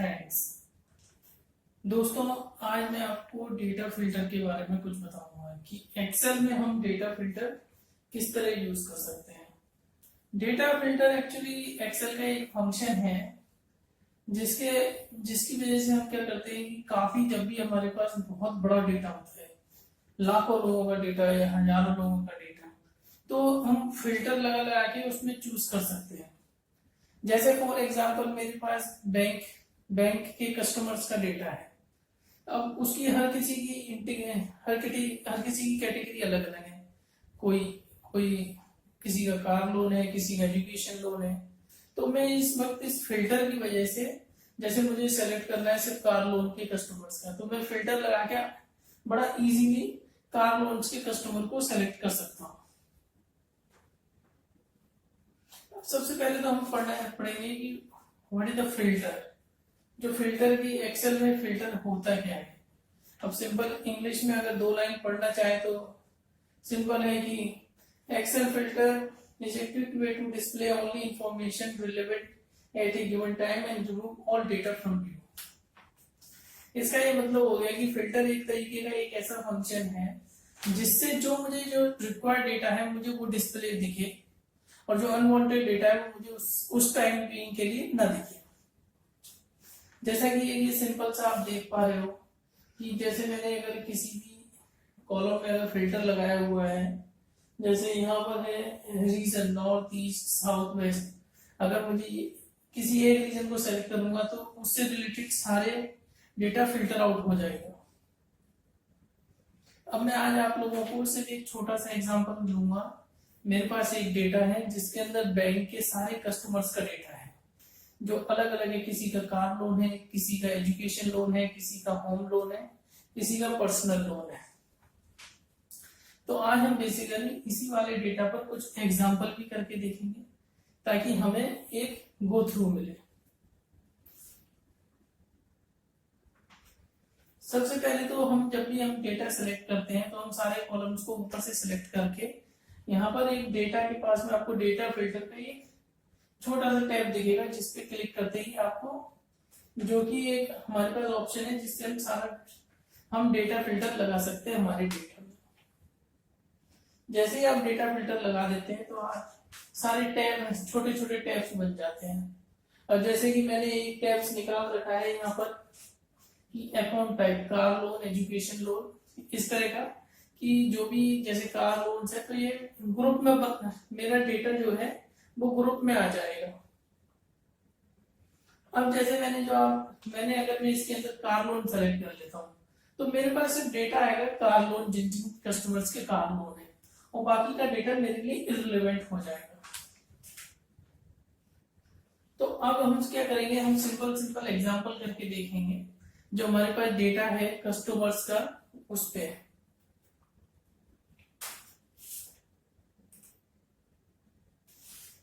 Friends, दोस्तों आज मैं आपको डेटा फिल्टर के बारे में कुछ बताऊंगा कि एक्सेल में हम डेटा फिल्टर किस तरह यूज कर सकते हैं। डेटा फिल्टर एक्चुअली एक्सेल का एक फंक्शन है जिसके जिसकी वजह से हम क्या करते हैं कि काफी जब भी हमारे पास बहुत बड़ा डेटा होता है, लाखों लोगों का डेटा या हजारों लोगों का डेटा, तो हम फिल्टर लगा लगा के उसमें चूज कर सकते हैं। जैसे फॉर एग्जांपल मेरे पास बैंक के कस्टमर्स का डेटा है। अब उसकी हर किसी की कैटेगरी अलग अलग है। कोई कोई किसी का कार लोन है, किसी का एजुकेशन लोन है। तो मैं इस वक्त इस फिल्टर की वजह से, जैसे मुझे सेलेक्ट करना है सिर्फ कार लोन के कस्टमर्स का, तो मैं फिल्टर लगा के बड़ा इजीली कार लोन्स के कस्टमर को सेलेक्ट कर सकता हूँ। सबसे पहले तो हम पढ़ेंगे कि व्हाट इज द फिल्टर। जो फिल्टर की एक्सेल में फिल्टर होता क्या है। अब सिंपल इंग्लिश में अगर 2 लाइन पढ़ना चाहे तो सिंपल है कि Excel filter is a quick way to display only information relevant at a given time and remove all data from view. इसका ये मतलब हो गया कि फिल्टर एक तरीके का एक ऐसा फंक्शन है जिससे मुझे जो रिक्वायर्ड डेटा है मुझे वो डिस्प्ले दिखे, और जो अनवांटेड डेटा है वो मुझे उस टाइम बीइंग के लिए ना दिखे। जैसा कि ये सिंपल सा आप देख पा रहे हो कि जैसे मैंने अगर किसी भी कॉलम में अगर फिल्टर लगाया हुआ है, जैसे यहाँ पर है region north east south west. अगर मुझे किसी एक रीजन को सेलेक्ट करूंगा तो उससे रिलेटेड सारे डेटा फिल्टर आउट हो जाएगा। अब मैं आज आप लोगों को सिर्फ एक छोटा सा एग्जांपल दूंगा। मेरे पास एक डेटा है जिसके अंदर बैंक के सारे कस्टमर्स का डेटा है जो अलग अलग है। किसी का कार लोन है, किसी का एजुकेशन लोन है, किसी का होम लोन है, किसी का पर्सनल लोन है। तो आज हम बेसिकली इसी वाले डेटा पर कुछ एग्जांपल भी करके देखेंगे ताकि हमें एक गो थ्रू मिले। सबसे पहले तो जब भी हम डेटा सेलेक्ट करते हैं तो हम सारे कॉलम्स को ऊपर से सिलेक्ट करके यहाँ पर एक डेटा के पास में आपको डेटा फिल्टर का एक छोटा सा टैब दिखेगा जिसपे क्लिक करते ही आपको जो कि एक हमारे पास ऑप्शन है जिससे हम डेटा फिल्टर लगा सकते हैं हमारे डेटा में। जैसे ही आप डेटा फिल्टर लगा देते हैं तो आप सारे टैब छोटे छोटे टैब्स बन जाते हैं। और जैसे कि मैंने एक टैब्स निकाल रखा है यहाँ पर कि account type car loan, education loan, इस तरह का कि जो भी जैसे कार लोन है तो ये ग्रुप में मेरा डेटा जो है वो ग्रुप में आ जाएगा। अब जैसे मैंने अगर मैं इसके अंदर कार लोन सेलेक्ट कर लेता हूँ तो मेरे पास सिर्फ डेटा आएगा कार लोन, जिन जिन कस्टमर्स के कार लोन है, और बाकी का डेटा मेरे लिए इररिलेवेंट हो जाएगा। तो अब हम क्या करेंगे, हम सिंपल एग्जांपल करके देखेंगे। जो हमारे पास डेटा है कस्टमर्स का उस पे है।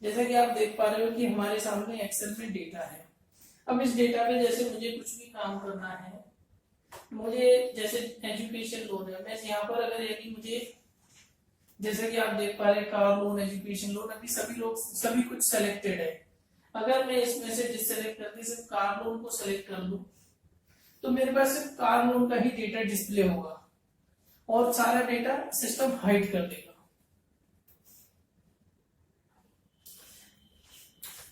जैसा कि आप देख पा रहे हो कि हमारे सामने एक्सेल में डेटा है। अब इस डेटा पे जैसे मुझे कुछ भी काम करना है, मुझे जैसे एजुकेशन लोन है, मैं यहाँ पर अगर यदि मुझे जैसे कि आप देख पा रहे कार लोन, एजुकेशन लोन, अभी सभी कुछ सेलेक्टेड है। अगर मैं इसमें से डिससेलेक्ट करके सिर्फ कार लोन को सेलेक्ट कर लूं तो मेरे पास सिर्फ कार लोन का ही डेटा डिस्प्ले होगा और सारा डेटा सिस्टम हाइड कर देगा।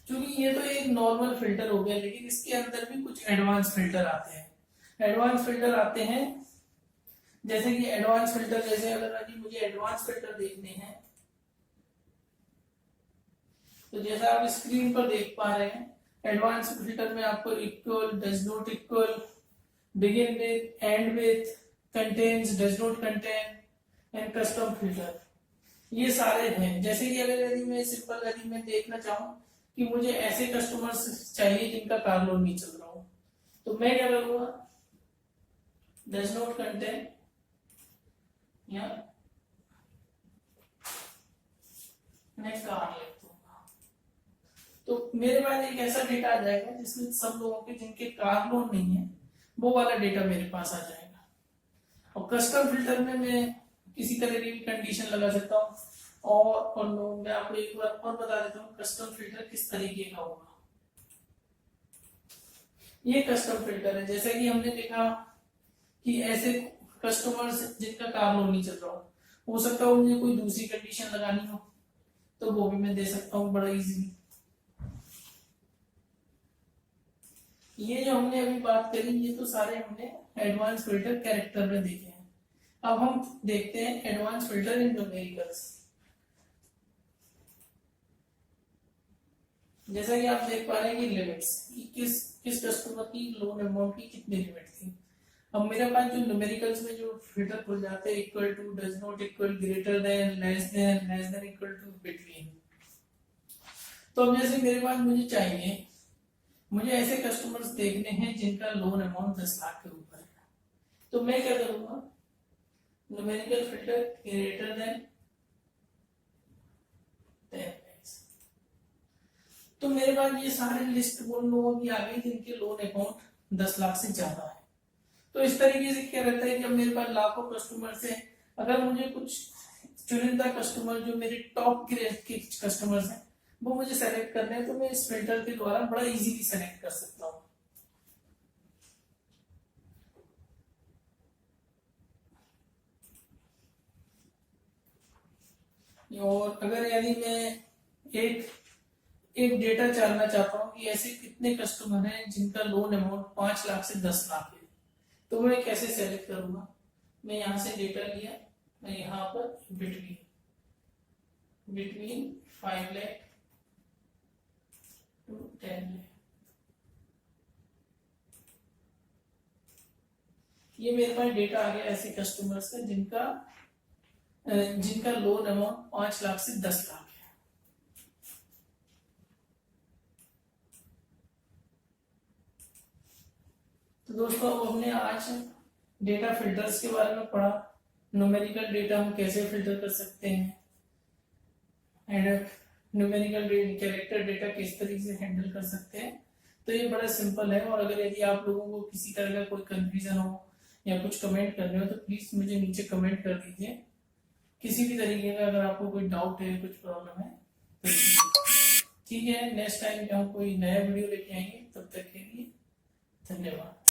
क्योंकि ये तो एक नॉर्मल फिल्टर हो गया, लेकिन इसके अंदर भी कुछ एडवांस फिल्टर आते हैं। जैसे कि एडवांस फिल्टर, जैसे अगर अभी मुझे एडवांस फिल्टर देखने हैं तो जैसा आप स्क्रीन पर देख पा रहे हैं, एडवांस फिल्टर में आपको equal, does not equal, begin with, and with, contains, does not contain and custom filter, ये सारे हैं। जैसे कि यदि मैं देखना चाहूं कि मुझे ऐसे कस्टमर्स चाहिए जिनका कार लोन नहीं चल रहा हो, तो मैं क्या करूंगा, डज नॉट कंटेन या मैं कार लिख दूंगा, तो मेरे पास एक ऐसा डेटा आ जाएगा जिसमें सब लोगों के जिनके कार लोन नहीं है वो वाला डेटा मेरे पास आ जाएगा। और कस्टम फिल्टर में मैं किसी तरह की कंडीशन लगा सकता हूँ। और मैं आपको एक बार और बता देता हूँ कस्टम फिल्टर किस तरीके का होगा। ये कस्टम फिल्टर है। जैसा कि हमने देखा कि ऐसे कस्टमर्स जिनका कार लोन नहीं चल रहा हो सकता है मुझे कोई दूसरी कंडीशन लगानी हो तो वो भी मैं दे सकता हूँ बड़ा इजीली। ये जो हमने अभी बात करी ये तो सारे हमने एडवांस फिल्टर कैरेक्टर में देखे हैं। अब हम देखते हैं एडवांस फिल्टर इन न्यूमेरिकल्स। जैसा कि आप देख पा रहे हैं कि लिमिट्स कि किस कस्टमर की लोन अमाउंट की कितनी लिमिट थी। अब मेरे पास जो न्यूमेरिकल्स में जो फिल्टर खुल जाते हैं equal to, does not equal, greater than, less than equal to, between. तो अब जैसे मेरे पास मुझे ऐसे कस्टमर्स देखने हैं जिनका लोन अमाउंट 10 लाख के ऊपर है। तो मैं क्या करूंगा, numerical filter greater than 10 lakhs। तो मेरे पास ये सारे लिस्ट उन लोगों की आ गई जिनके लोन अमाउंट 10 लाख से ज्यादा है। तो इस तरीके से क्या रहता है कि अब मेरे पास लाखों कस्टमर से अगर मुझे कुछ चुनिंदा कस्टमर जो मेरे टॉप ग्रेड के कस्टमर्स हैं वो मुझे सेलेक्ट करने हैं तो मैं इस फिल्टर के द्वारा बड़ा इजीली सेलेक्ट कर सकता हूँ। और अगर यदि मैं एक डेटा जानना चाहता हूँ कि ऐसे कितने कस्टमर हैं जिनका लोन अमाउंट 5 लाख से 10 लाख है तो मैं कैसे सेलेक्ट करूंगा। मैं यहां से डेटा लिया, मैं यहां पर बिटवीन 5 लाख टू 10 लाख, ये मेरे पास डेटा आ गया ऐसे कस्टमर्स का जिनका लोन अमाउंट 5 लाख से 10 लाख है। तो दोस्तों अब हमने आज डेटा फिल्टर्स के बारे में पढ़ा, न्यूमेरिकल डेटा हम कैसे फिल्टर कर सकते हैं एंड न्यूमेरिकल कैरेक्टर डेटा किस तरीके से हैंडल कर सकते हैं। तो ये बड़ा सिंपल है। और अगर यदि आप लोगों को किसी तरह का कोई कंफ्यूजन हो या कुछ कमेंट करने हो तो प्लीज मुझे नीचे कमेंट कर दीजिए। किसी भी तरीके का अगर आपको कोई डाउट है, कुछ प्रॉब्लम है तो ठीक है। नेक्स्ट टाइम हम कोई नया वीडियो लेके आएंगे, तब तक के लिए धन्यवाद।